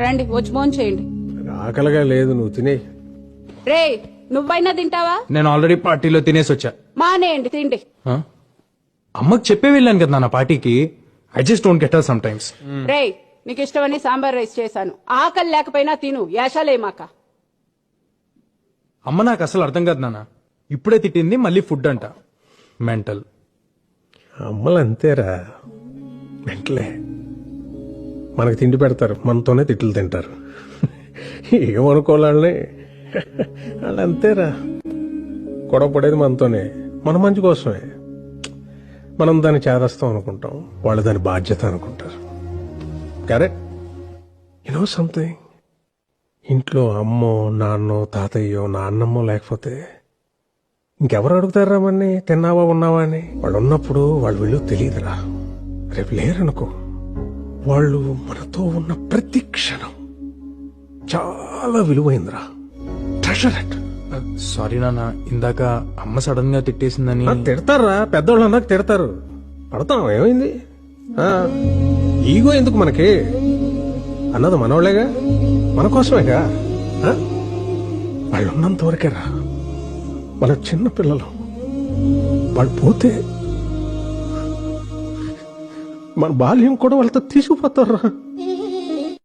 రండి వచ్చి ఫోన్ చేయండి. ఆకలిగా లేదు, నువ్వు తినే. రే నువ్వైనా తింటావా? నేను ఆల్రెడీ పార్టీలో తినేసి వచ్చా. మానేయండి తిండి. ఆ? అమ్మకి చెప్పే వెళ్ళాను కదా నా పార్టీకి. I just don't get her sometimes. రే నీకు ఇష్టమని సాంబార్ రైస్ చేశాను. ఆకలి లేకపోయినా తిను, యాషాలేమాక. అమ్మ నాకు అసలు అర్థం కాదు నాన్న. ఇప్పుడే తిట్టింది, మళ్ళీ ఫుడ్ అంట. మెంటల్. అమ్మలు అంతేరా, వెంటలే మనకు తిండి పెడతారు, మనతోనే తిట్లు తింటారు. ఏమనుకోవాలని వాళ్ళు అంతేరా. గొడవ పడేది మనతోనే, మన మంచి కోసమే. మనం దాన్ని చేదస్తాం అనుకుంటాం, వాళ్ళు దాని బాధ్యత అనుకుంటారు. కరెక్ట్. యునో సంథింగ్, ఇంట్లో అమ్మో నాన్నో తాతయ్యో నాన్నమ్మో లేకపోతే ఇంకెవరు అడుగుతారా మన్ని తిన్నావా ఉన్నావా అని? వాళ్ళు ఉన్నప్పుడు వాళ్ళు విలువ తెలియదురా. రేపు లేరనుకో, వాళ్ళు మనతో ఉన్న ప్రతి క్షణం చాలా విలువైందిరా. Treasure it. సారీ నాన్న, ఇందాక అమ్మ సడన్ గా తిట్టేసిందని. తిడతారా, పెద్దోళ్ళు అన్నాక తిడతారు. పడతాం, ఏమైంది? ఈగో ఎందుకు మనకి? అన్నది మనోళ్లేగా, మన కోసమేగా. వాళ్ళు ఉన్నంత వరకేరా మన చిన్న పిల్లలు. వాళ్ళు పోతే మన బాల్యం కూడా వాళ్ళతో తీసుకుపోతారా.